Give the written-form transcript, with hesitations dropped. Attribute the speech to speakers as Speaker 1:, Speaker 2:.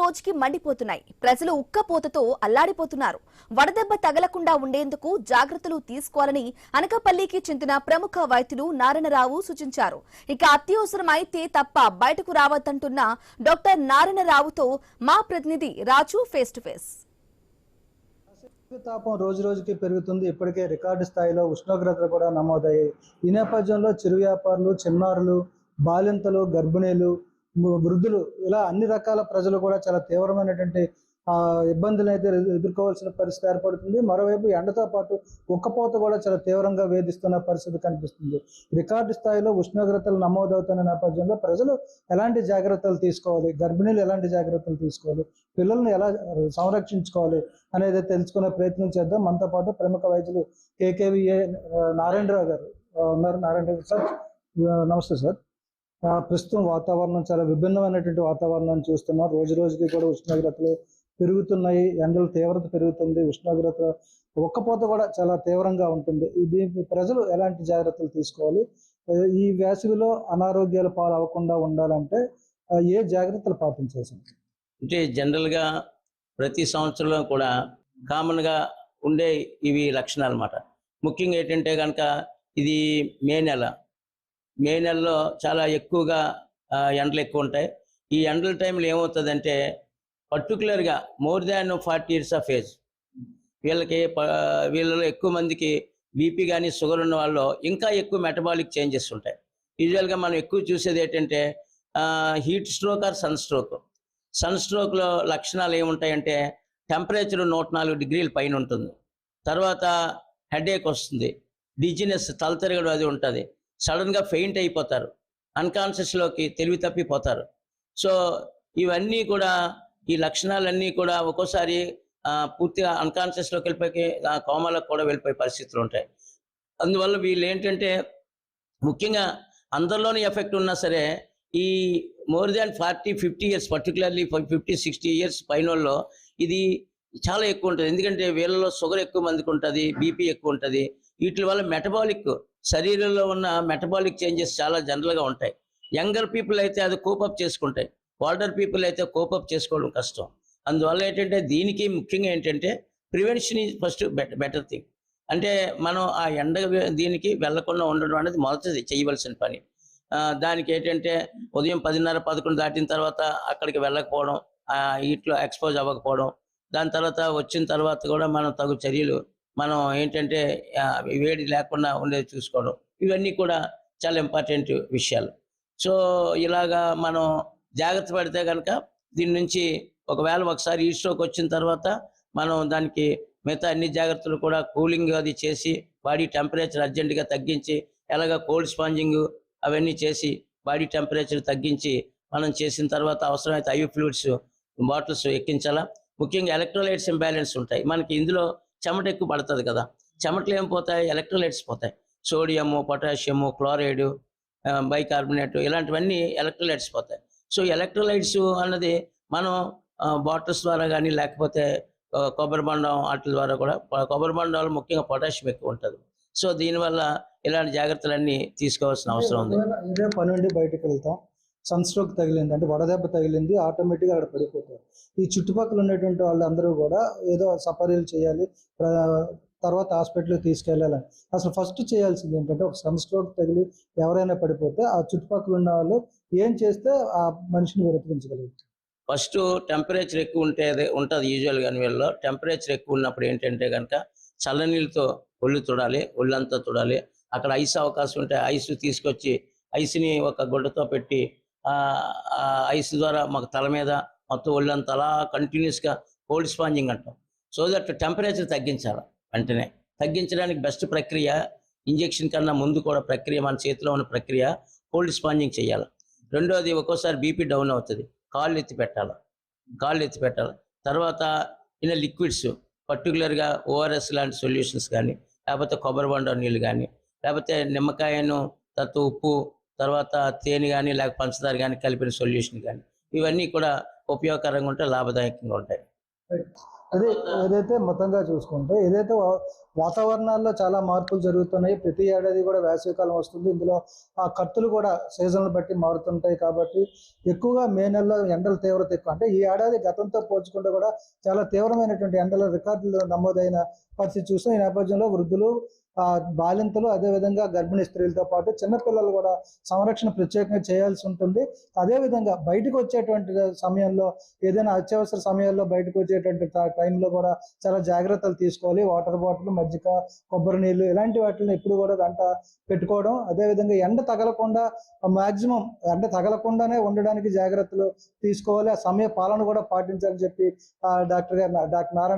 Speaker 1: రోజుకి మండిపోతున్నాయి. ప్రజలు ఉక్కపోతతో అల్లాడిపోతున్నారు. వడదెబ్బ తగలకుండా ఉండేందుకు జాగ్రత్తలు తీసుకోవాలని అనకాపల్లికి చెందిన ప్రముఖ వైద్యులు నారాయణరావు సూచించారు. ఇక అత్యవసరమైతే తప్ప బయటకు రావద్దంటున్న డాక్టర్ నారాయణరావుతో మా ప్రతినిధి రాజు ఫేస్ టు ఫేస్.
Speaker 2: తాపం రోజు రోజుకి పెరుగుతుంది. ఇప్పటికే రికార్డు స్థాయిలో ఉష్ణోగ్రతలు కూడా నమోదయ్యాయి. ఈ నేపథ్యంలో చిరు వ్యాపారులు, చిన్నారులు, బాలింతలు, గర్భిణీలు, వృద్ధులు ఇలా అన్ని రకాల ప్రజలు కూడా చాలా తీవ్రమైనటువంటి ఇబ్బందులు అయితే ఎదుర్కోవాల్సిన పరిస్థితి ఏర్పడుతుంది. మరోవైపు ఎండతో పాటు ఉక్కపోత కూడా చాలా తీవ్రంగా వేధిస్తున్న పరిస్థితి కనిపిస్తుంది. రికార్డు స్థాయిలో ఉష్ణోగ్రతలు నమోదవుతున్న నేపథ్యంలో ప్రజలు ఎలాంటి జాగ్రత్తలు తీసుకోవాలి, గర్భిణీలు ఎలాంటి జాగ్రత్తలు తీసుకోవాలి, పిల్లల్ని ఎలా సంరక్షించుకోవాలి అనేది తెలుసుకునే ప్రయత్నం చేద్దాం. మనతో పాటు ప్రముఖ వైద్యులు కేకేవిఏ నారాయణరావు గారు ఉన్నారు. నారాయణరావు సార్, నమస్తే సార్. ప్రస్తుతం వాతావరణం చాలా విభిన్నమైనటువంటి వాతావరణాన్ని చూస్తున్నాం. రోజు రోజుకి కూడా ఉష్ణోగ్రతలు పెరుగుతున్నాయి, ఎండల తీవ్రత పెరుగుతుంది, ఉష్ణోగ్రత ఉక్కపోత కూడా చాలా తీవ్రంగా ఉంటుంది. దీనికి ప్రజలు ఎలాంటి జాగ్రత్తలు తీసుకోవాలి, ఈ వేసవిలో అనారోగ్యాల పాలు అవ్వకుండా ఉండాలంటే ఏ జాగ్రత్తలు పాటించాల్సి ఉంటుంది?
Speaker 3: అంటే జనరల్గా ప్రతి సంవత్సరంలో కూడా కామన్గా ఉండే ఇవి లక్షణాలు అన్నమాట. ముఖ్యంగా ఏంటంటే కనుక ఇది మే నెలలో చాలా ఎక్కువగా ఎండలు ఎక్కువ ఉంటాయి. ఈ ఎండల టైంలో ఏమవుతుందంటే పర్టికులర్గా more than 40 years of age వీళ్ళలో ఎక్కువ మందికి బీపీ కానీ షుగర్ ఉన్న వాళ్ళు ఇంకా ఎక్కువ మెటబాలిక్ చేంజెస్ ఉంటాయి. యూజువల్గా మనం ఎక్కువ చూసేది ఏంటంటే హీట్ స్ట్రోక్ ఆర్ సన్ స్ట్రోక్లో లక్షణాలు ఏముంటాయంటే టెంపరేచర్ 104 degrees పైన ఉంటుంది. తర్వాత హెడేక్ వస్తుంది, డిజినెస్ తల తిరగడం అది ఉంటుంది, సడన్గా ఫెయింట్ అయిపోతారు, అన్కాన్షియస్లోకి తెలివి తప్పిపోతారు. సో ఇవన్నీ కూడా ఈ లక్షణాలన్నీ కూడా ఒక్కోసారి పూర్తిగా అన్కాన్షియస్లోకి వెళ్ళిపోయి కోమాలకు కూడా వెళ్ళిపోయే పరిస్థితులు ఉంటాయి. అందువల్ల వీళ్ళు ఏంటంటే ముఖ్యంగా అందరిలోని ఎఫెక్ట్ ఉన్నా సరే ఈ more than 40-50 years particularly 50-60 years పైన వాళ్ళు ఇది చాలా ఎక్కువ ఉంటుంది. ఎందుకంటే వీళ్ళలో షుగర్ ఎక్కువ మందికి ఉంటుంది, బీపీ ఎక్కువ ఉంటుంది. వీటి వల్ల మెటబాలిక్ శరీరంలో ఉన్న మెటబాలిక్ చేంజెస్ చాలా జనరల్గా ఉంటాయి. యంగర్ పీపుల్ అయితే అది కోపప్ చేసుకుంటాయి, ఓల్డర్ పీపుల్ అయితే కోపప్ చేసుకోవడం కష్టం. అందువల్ల ఏంటంటే దీనికి ముఖ్యంగా ఏంటంటే prevention is first better thing. అంటే మనం ఆ ఎండ దీనికి వెళ్లకుండా ఉండడం అనేది మొదటిది చేయవలసిన పని. దానికి ఏంటంటే ఉదయం 10:30-11 దాటిన తర్వాత అక్కడికి వెళ్ళకపోవడం, వీటిలో ఎక్స్పోజ్ అవ్వకపోవడం, దాని తర్వాత వచ్చిన తర్వాత కూడా మనం తగు చర్యలు మనం ఏంటంటే వేడి లేకుండా ఉండేది చూసుకోవడం, ఇవన్నీ కూడా చాలా ఇంపార్టెంట్ విషయాలు. సో ఇలాగా మనం జాగ్రత్త పడితే కనుక దీని నుంచి ఒకసారి హీట్ స్ట్రోక్ వచ్చిన తర్వాత మనం దానికి మిగతా అన్ని జాగ్రత్తలు కూడా కూలింగ్ అది చేసి బాడీ టెంపరేచర్ అర్జెంటుగా తగ్గించి, ఎలాగ కోల్డ్ స్పాంజింగ్ అవన్నీ చేసి బాడీ టెంపరేచర్ తగ్గించి మనం చేసిన తర్వాత అవసరమైతే ఐవి ఫ్లూయిడ్స్ బాటిల్స్ ఎక్కించాలా. ముఖ్యంగా ఎలక్ట్రోలైట్స్ ఇంబ్యాలెన్స్ ఉంటాయి మనకి. ఇందులో చెమట ఎక్కువ పడుతుంది కదా, చెమటలు ఏం పోతాయి, ఎలక్ట్రోలైట్స్ పోతాయి. సోడియము, పొటాషియము, క్లోరైడ్, బైకార్బోనేట్ ఇలాంటివన్నీ ఎలక్ట్రోలైట్స్ పోతాయి. సో ఎలక్ట్రోలైట్స్ అన్నది మనం బాటిల్స్ ద్వారా కానీ లేకపోతే కొబ్బరి బొండం వాటి ద్వారా కూడా, కొబ్బరి బొండాలు ముఖ్యంగా పొటాషియం ఎక్కువ ఉంటుంది. సో దీనివల్ల ఇలాంటి జాగ్రత్తలన్నీ తీసుకోవాల్సిన అవసరం ఉంది.
Speaker 2: ఇదే పని నుండి బయటకు వెళ్తాం, సన్ స్ట్రోక్ తగిలింది అంటే వడదెబ్బ తగిలింది, ఆటోమేటిక్గా అక్కడ పడిపోతారు. ఈ చుట్టుపక్కల ఉన్నటువంటి వాళ్ళందరూ కూడా ఏదో సపర్యలు చేయాలి, తర్వాత హాస్పిటల్కి తీసుకెళ్ళాలని. అసలు ఫస్ట్ చేయాల్సింది ఏంటంటే ఒక సన్ స్ట్రోక్ తగిలి ఎవరైనా పడిపోతే ఆ చుట్టుపక్కల ఉన్న వాళ్ళు ఏం చేస్తే ఆ మనిషిని బ్రతికించగలుగుతారు?
Speaker 3: ఫస్ట్ టెంపరేచర్ ఎక్కువ ఉంటుంది యూజువల్గా. వీళ్ళలో టెంపరేచర్ ఎక్కువ ఉన్నప్పుడు ఏంటంటే కనుక చల్లనీళ్ళతో ఒళ్ళు తుడాలి, ఒళ్ళంతా తుడాలి. అక్కడ ఐస్ అవకాశం ఉంటే ఐస్ తీసుకొచ్చి ఐస్ని ఒక గుడ్డతో పెట్టి ఐస్ ద్వారా మాకు తల మీద మొత్తం ఒళ్ళంతా అలా కంటిన్యూస్గా కోల్డ్ స్పాంజింగ్ అంటాం. సో దట్ టెంపరేచర్ తగ్గించాలి. వెంటనే తగ్గించడానికి బెస్ట్ ప్రక్రియ, ఇంజెక్షన్ కన్నా ముందు కూడా ప్రక్రియ, మన చేతిలో ఉన్న ప్రక్రియ కోల్డ్ స్పాంజింగ్ చేయాలి. రెండోది ఒక్కోసారి బీపీ డౌన్ అవుతుంది, కాళ్ళు ఎత్తి పెట్టాలి. తర్వాత ఇన్న లిక్విడ్స్ పర్టికులర్గా ఓఆర్ఎస్ లాంటి సొల్యూషన్స్ కానీ, లేకపోతే కొబ్బరి బొండం నీళ్ళు కానీ, లేకపోతే నిమ్మకాయను తర్వాత ఉప్పు తర్వాత తేనె కానీ లేకపోతే పంచదార కానీ కలిపిన సొల్యూషన్ కానీ, ఇవన్నీ కూడా ఉపయోగకరంగా ఉంటాయి, లాభదాయకంగా ఉంటాయి.
Speaker 2: అదే ఏదైతే మొత్తంగా చూసుకుంటే ఏదైతే వాతావరణాల్లో చాలా మార్పులు జరుగుతున్నాయి. ప్రతి ఏడాది కూడా వేసవికాలం వస్తుంది. ఇందులో ఆ కత్తులు కూడా సీజన్లు బట్టి మారుతుంటాయి కాబట్టి ఎక్కువగా మే నెలలో ఎండల తీవ్రత ఎక్కువ. అంటే ఈ ఏడాది గతంతో పోల్చుకుంటే కూడా చాలా తీవ్రమైనటువంటి ఎండల రికార్డులు నమోదైన పరిస్థితి చూస్తాం. ఈ నేపథ్యంలో వృద్ధులు, బాలింతలు, అదేవిధంగా గర్భిణీ స్త్రీలతో పాటు చిన్నపిల్లలు కూడా సంరక్షణ ప్రత్యేకంగా చేయాల్సి ఉంటుంది. అదేవిధంగా బయటకు వచ్చేటువంటి సమయంలో, ఏదైనా అత్యవసర సమయాల్లో బయటకు వచ్చేటువంటి టైంలో కూడా చాలా జాగ్రత్తలు తీసుకోవాలి. వాటర్ బాటిల్, మజ్జిగ, కొబ్బరి నీళ్ళు ఇలాంటి వాటిని ఎప్పుడు కూడా వెంట పెట్టుకోవడం. అదేవిధంగా ఎండ తగలకుండా మాక్సిమం ఎండ తగలకుండానే ఉండడానికి జాగ్రత్తలు తీసుకోవాలి. ఆ సమయ పాలన కూడా పాటించాలని చెప్పి డాక్టర్ నారాయణ